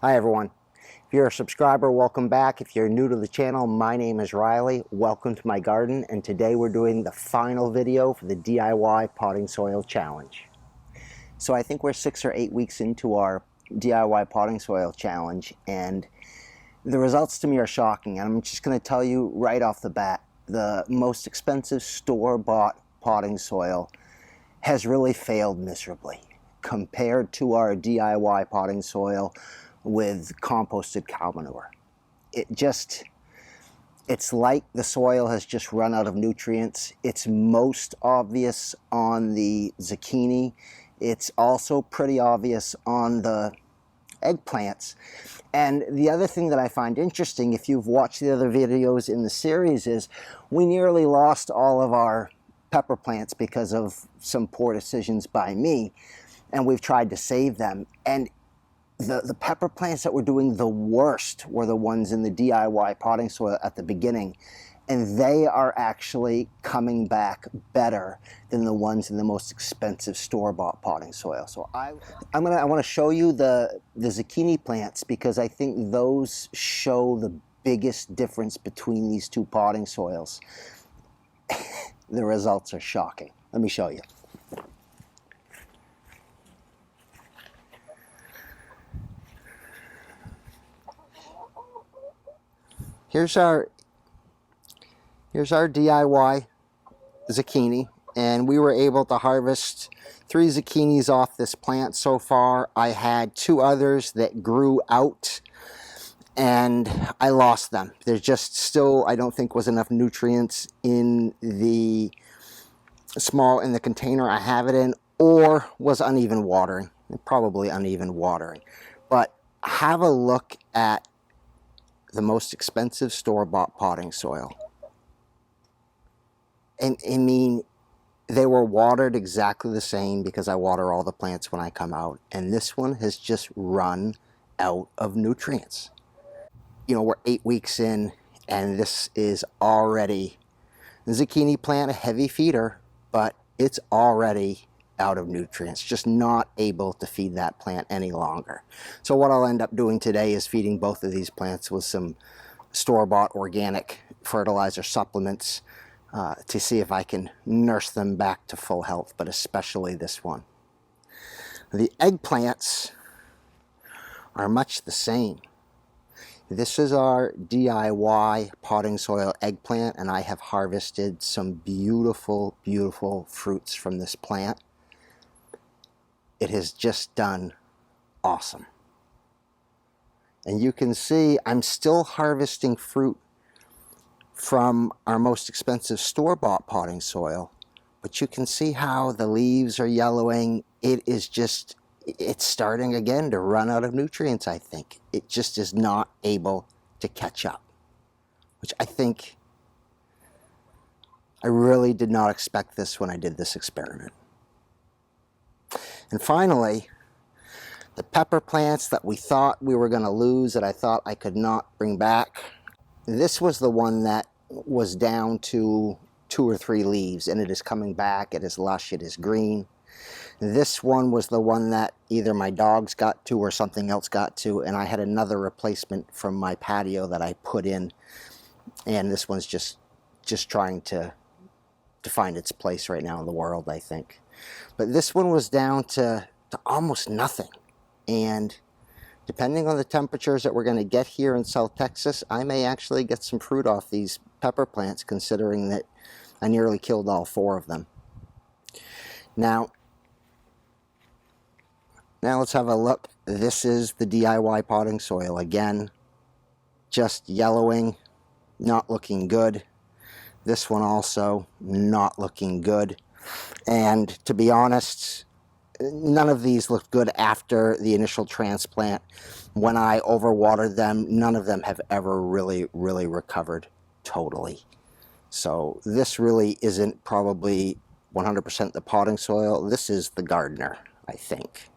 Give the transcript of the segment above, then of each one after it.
Hi everyone. If you're a subscriber, welcome back. If you're new to the channel, my name is Riley. Welcome to my garden, and today we're doing the final video for the DIY potting soil challenge. So I think we're 6 or 8 weeks into our DIY potting soil challenge, and the results to me are shocking. I'm just going to tell you right off the bat, the most expensive store-bought potting soil has really failed miserably compared to our DIY potting soil with composted cow manure. It's like the soil has just run out of nutrients. It's most obvious on the zucchini. It's also pretty obvious on the eggplants. And the other thing that I find interesting, if you've watched the other videos in the series, is we nearly lost all of our pepper plants because of some poor decisions by me, and we've tried to save them. And the pepper plants that were doing the worst were the ones in the DIY potting soil at the beginning, and they are actually coming back better than the ones in the most expensive store-bought potting soil. So I want to show you the zucchini plants, because I think those show the biggest difference between these two potting soils. The results are shocking. Let me show you. Here's our DIY zucchini, and we were able to harvest 3 zucchinis off this plant so far. I had 2 others that grew out, and I lost them. There's just still, I don't think, was enough nutrients in the container I have it in, or was uneven watering. Probably uneven watering. But have a look at the most expensive store-bought potting soil. And I mean, they were watered exactly the same, because I water all the plants when I come out, and this one has just run out of nutrients. You know, we're 8 weeks in, and this is already the zucchini plant, a heavy feeder, but it's already out of nutrients, just not able to feed that plant any longer. So what I'll end up doing today is feeding both of these plants with some store-bought organic fertilizer supplements to see if I can nurse them back to full health, but especially this one. The eggplants are much the same. This is our DIY potting soil eggplant, and I have harvested some beautiful, beautiful fruits from this plant. It has just done awesome. And you can see I'm still harvesting fruit from our most expensive store-bought potting soil, but you can see how the leaves are yellowing. It's starting again to run out of nutrients, I think. It just is not able to catch up, which I think I really did not expect this when I did this experiment. And finally, the pepper plants that we thought we were going to lose, that I thought I could not bring back, this was the one that was down to 2 or 3 leaves, and it is coming back. It is lush, it is green. This one was the one that either my dogs got to or something else got to, and I had another replacement from my patio that I put in, and this one's just trying to find its place right now in the world, I think. But this one was down to almost nothing, and depending on the temperatures that we're going to get here in South Texas, I may actually get some fruit off these pepper plants, considering that I nearly killed all 4 of them. Now let's have a look. This is the DIY potting soil. Again, just yellowing, not looking good. This one also not looking good. And to be honest, none of these looked good after the initial transplant. When I overwatered them, none of them have ever really recovered totally. So this really isn't probably 100% the potting soil. This is the gardener, I think.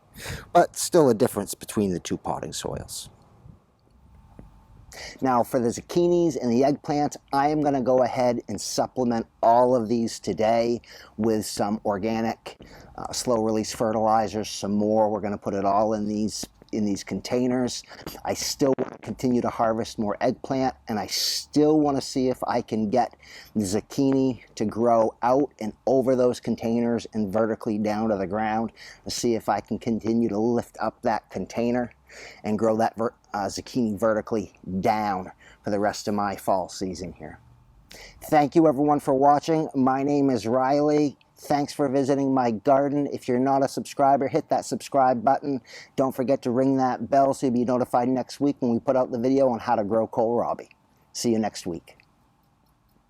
But still a difference between the 2 potting soils. Now for the zucchinis and the eggplants, I am going to go ahead and supplement all of these today with some organic slow release fertilizers, some more. We're going to put it all in these in these containers. I still want to continue to harvest more eggplant, and I still want to see if I can get the zucchini to grow out and over those containers and vertically down to the ground, to see if I can continue to lift up that container and grow that zucchini vertically down for the rest of my fall season here. Thank you everyone for watching. My name is Riley. Thanks for visiting my garden. If you're not a subscriber, hit that subscribe button. Don't forget to ring that bell so you'll be notified next week when we put out the video on how to grow kohlrabi. See you next week.